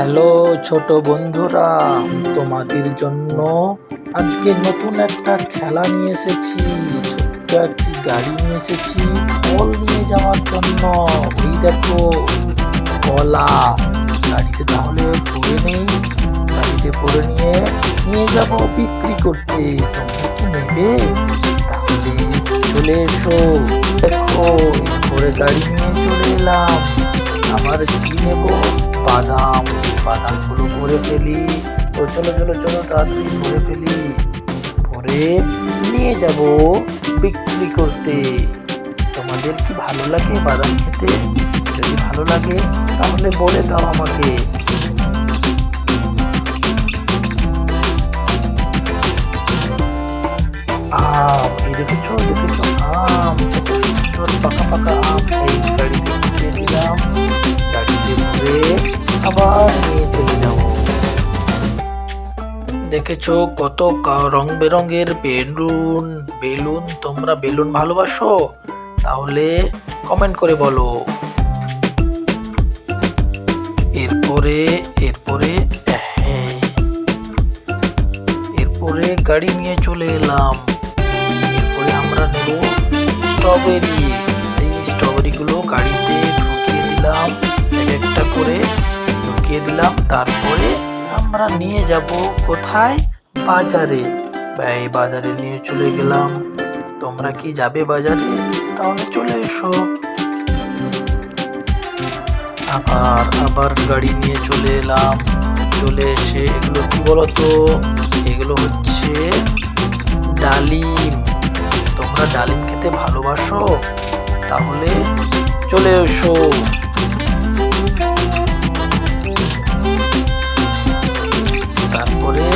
Hello ছোট বন্ধুরা, তোমাদের জন্য আজকে নতুন একটা খেলা নিয়ে এসেছি। ছোট্ট একটি গাড়ি নিয়ে এসেছি ফল নিয়ে যাওয়ার জন্য। ওই দেখো কলা, গাড়িতে তাহলে ভরে নেই, গাড়িতে ভরে নিয়ে যাব বিক্রি করতে। তোমরা কি নেবে? তাহলে চলে এসো। দেখো এরপরে গাড়ি নিয়ে চলে এলাম। আবার কি নেব? বাদামগুলো ভরে ফেলি। ও চলো চলো চলো তাড়াতাড়ি ভরে ফেলি, ভরে নিয়ে যাব বিক্রি করতে। তোমাদের কি ভালো লাগে বাদাম খেতে? যদি ভালো লাগে তাহলে বলে দাও আমাকে। আম, এই দেখেছো আম, কত সুন্দর পাকা পাকা আম। এই গাড়িতে ঢুকিয়ে দিলাম, গাড়িতে ভরে আবার নিয়ে চলে যাব। দেখেছো কত রং বেরঙের বেলুন। তোমরা বেলুন ভালোবাসো? তাহলে কমেন্ট করে বলো। এরপরে গাড়ি নিয়ে চলে এলাম। এরপরে আমরা নেব স্ট্রবেরি। এই স্ট্রবেরি গুলো গাড়িতে ঢুকিয়ে দিলাম, এক একটা করে ঢুকিয়ে দিলাম। তারপরে আমরা নিয়ে যাব কোথায়? বাজারে। এই বাজারে নিয়ে চলে গেলাম। তোমরা কি যাবে বাজারে? তাহলে চলে এসো। আবার গাড়ি নিয়ে চলে এলাম। চলে এসে এগুলো কি বলতো? এগুলো হচ্ছে ডালিম। তোমরা ডালিম খেতে ভালোবাসো? তাহলে চলে এসো। তারপরে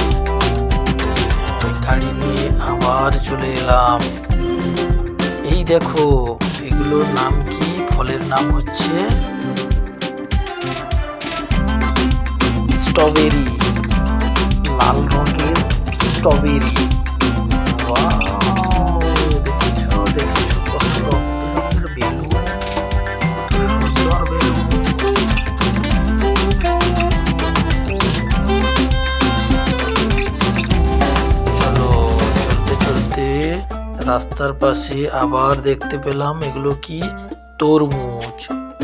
গাড়ি নিয়ে আবার চলে এলাম। এই দেখো এগুলোর নাম কি? ফলের নাম হচ্ছে স্ট্রবেরি, লাল রঙের স্ট্রবেরি। দেখেছো কত রং বেরঙের বেলুন, কত সুন্দর বেলুন। চলো চলতে রাস্তার পাশে আবার দেখতে পেলাম এগুলো কি?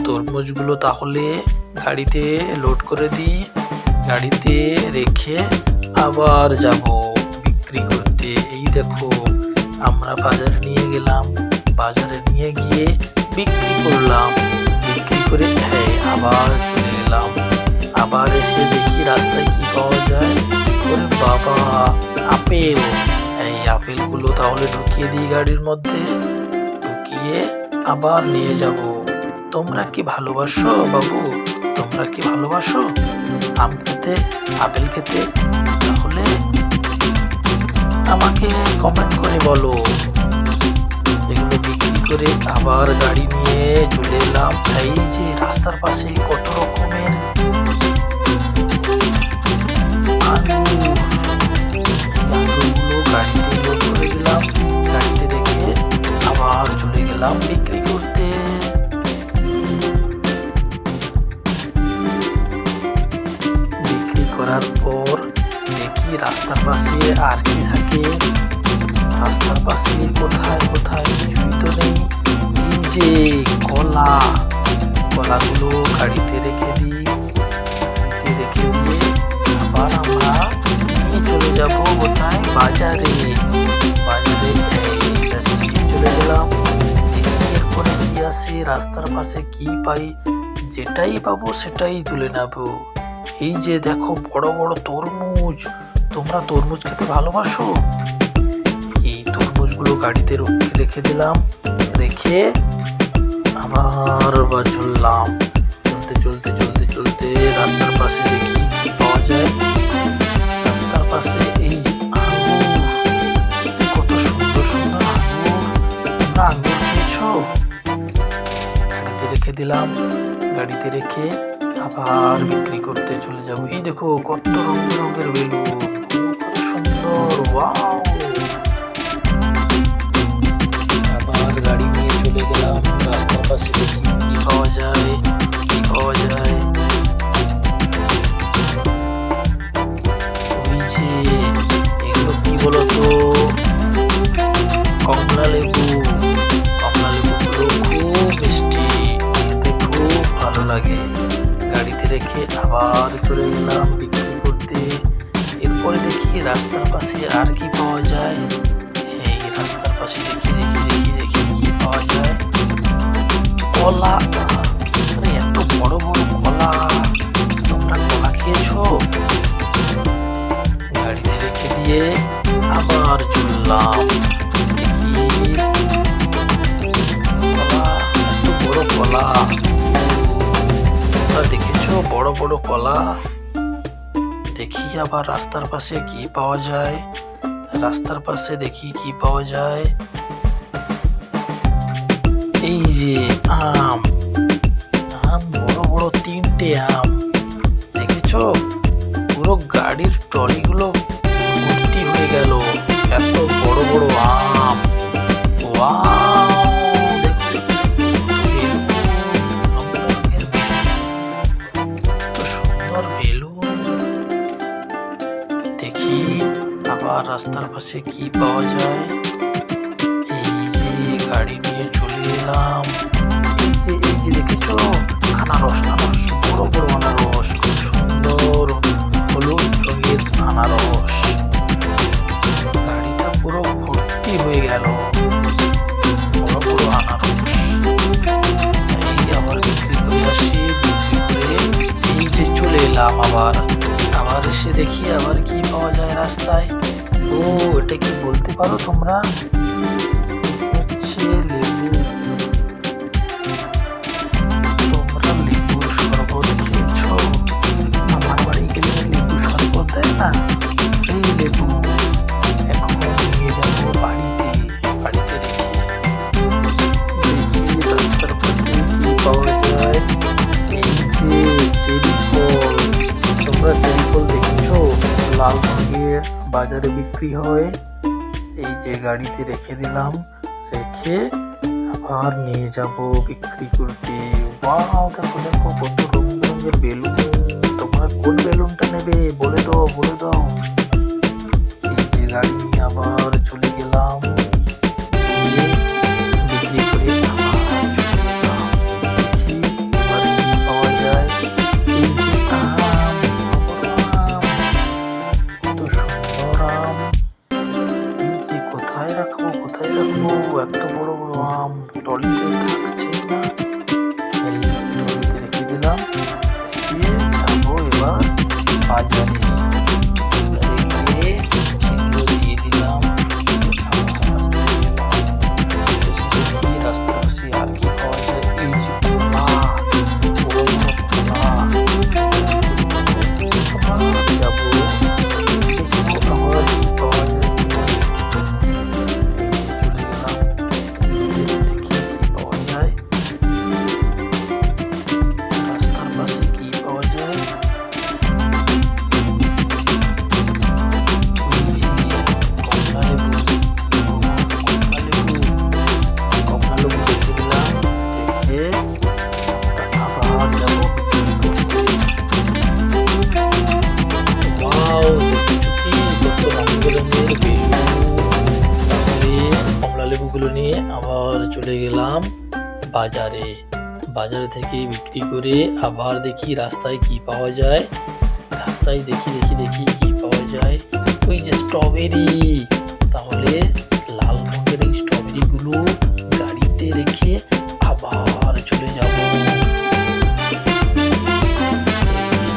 তরমুজগুলো তাহলে গাড়িতে লোড করে দিই, গাড়িতে রেখে আবার যাব বিক্রি করতে। এই দেখো আমরা বাজারে নিয়ে গেলাম, বাজারে নিয়ে গিয়ে বিক্রি করলাম। বিক্রি করে আবার চলে এলাম। আবার এসে দেখি রাস্তায় কি পাওয়া যায়। ওরে বাবা, আপেল। এই আপেলগুলো তাহলে ঢুকিয়ে দিই গাড়ির মধ্যে, ঢুকিয়ে আবার নিয়ে যাব। তোমরা কি ভালোবাসো বাবু? তোমরা কি ভালোবাসো আম খেতে, আপেল খেতে? তাহলে আমাকে কমেন্ট করে বলো। এগুলো বিক্রি করে আবার গাড়ি নিয়ে চলে এলাম। এই যে রাস্তার পাশে কত রকমের আঙুরগুলো গাড়িতে লোড করে দিলাম, গাড়িতে রেখে আবার চলে গেলাম বিক্রি করতে। করার পর দেখি রাস্তার পাশে আর কি থাকে। রাস্তার পাশে কোথায় কিছুই তো নেই। এই যে কলাগুলো গাড়িতে রেখে দিই, গাড়িতে রেখে দিয়ে আবার আমরা নিয়ে চলে যাব কোথায়? বাজারে চলে গেলাম। দেখি এরপরে কি আসে, রাস্তার পাশে কি পাই। যেটাই পাবো সেটাই তুলে নেবো। এই যে দেখো বড় বড় তরমুজ। তোমরা তরমুজ খেতে ভালোবাসো? এই তরমুজগুলো গাড়িতে রেখে দিলাম, রেখে আবার চললাম। চলতে রাস্তার পাশে দেখি কি পাওয়া যায়। রাস্তার পাশে এই যে আঙ্গুর, কত সুন্দর সুন্দর আঙ্গুর। তোমরা আঙ্গুর খেয়েছো? গাড়িতে রেখে দিলাম, গাড়িতে রেখে আবার বিক্রি করতে চলে যাব। এই দেখো কত রং বেরঙের বেলুন, কত সুন্দর। ওয়াও! আবার গাড়ি নিয়ে চলে গেলাম। রাস্তার পাশে দেখি কি পাওয়া যায়। রেখে আবার চলে গেলাম বিক্রি করতে। এরপরে দেখি রাস্তার পাশে আর কি পাওয়া যায়। এই রাস্তার পাশে দেখি কি পাওয়া যায়। কলা, আরে এত বড় বড় কলা, তোমরা কলা খেয়েছো? গাড়িতে রেখে দিয়ে আবার চললাম। দেখি কলা, এত বড় কলা, তোমরা দেখেছো বড় বড় কলা? দেখি আবার রাস্তার পাশে কি পাওয়া যায়। রাস্তার পাশে দেখি কি পাওয়া যায়। এই যে আম, বড় বড় 3টে আম দেখেছো? পুরো গাড়ির ট্রলিগুলো ভর্তি হয়ে গেল, এত বড় বড় আম। ওয়াও, কত সুন্দর বেলুন। দেখি আবার রাস্তার পাশে কি পাওয়া যায়। এই যে গাড়ি নিয়ে চলে এলাম। এই যে দেখেছো আনারস, বড় বড় আনারস, খুব সুন্দর হলুদ রঙের আনারস। গাড়িটা পুরো ভর্তি হয়ে গেল বড় বড় আনারস। এই আবার বিক্রি করে আসি, বিক্রি করে এই যে চলে এলাম আবার এসে দেখি আবার কি পাওয়া যায় রাস্তায়। ও, এটা কি বলতে পারো তোমরা? হচ্ছে লেবু। তোমরা লেবুর শরবত খেয়েছো? আমার বাড়ি গেলে লেবু শরবত দেয় না, সেই লেবু এখন নিয়ে যাবো বাড়িতে রেখে দেখি রাস্তার পাশে কি পাওয়া যায়। এই যে চেরি ফল, তোমরা চেরি ফল দেখেছো? লাল রঙের, বাজারে বিক্রি হয়। এই যে গাড়িতে রেখে দিলাম, রেখে আবার নিয়ে যাব বিক্রি করতে। ওয়াও, দেখো কত রঙ রঙের বেলুন। তোমরা কোন বেলুনটা নেবে বলে দাও। এই যে গাড়ি নিয়ে আবার চলে গেলাম, বিক্রি করে আবার চলে গেলাম। দেখি এবার কি পাওয়া যায়। এই যে আম, কত সুন্দর আম। এই যে কোথায় রাখবো, এত বড় বড় আম ট্রলিতে থাকছে না। এই ট্রলিতে রেখে দিলাম, রেখে যাবো এবার বাজারে গিয়ে সেগুলো দিয়ে দিলাম। দেখি রাস্তার পাশে আর কি পাওয়া যায়। এই যে কলা, বড় বড় কলা, আবার যাবো, দেখবো আবার কি পাওয়া যায়। চলে গেলাম, দেখি কি পাওয়া যায়। রাস্তার পাশে কি পাওয়া যায়। কমলা লেবু রেখে দিলাম, রেখে আবার যাবো বিক্রি করতে। ওয়াও, দেখেছো কি কত রঙ বেরঙের বেলুন। তাহলে কমলা লেবুগুলো নিয়ে আবার চলে গেলাম বাজারে থেকে বিক্রি করে আবার দেখি রাস্তায় কি পাওয়া যায়। রাস্তায় দেখি কি পাওয়া যায়। ওই যে স্ট্রবেরি, তাহলে লাল রঙের এই স্ট্রবেরি গুলো গাড়িতে রেখে আবার চলে যাব।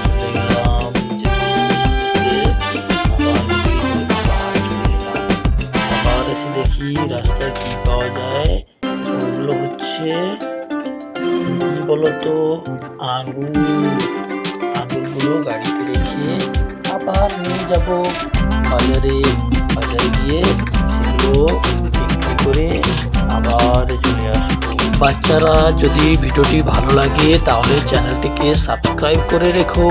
চলে গেলাম, যেতে আবার চলে গেলাম। আবার এসে দেখি রাস্তায় কি পাওয়া যায়। ওগুলো হচ্ছে কি বলতো, আঙুরগুলো গাড়িতে রেখে আবার নিয়ে যাব বাজারে গিয়ে সেগুলো বিক্রি করে আবার চলে আসবো। বাচ্চারা, যদি ভিডিওটি ভালো লাগে তাহলে চ্যানেলটিকে সাবস্ক্রাইব করে রেখো।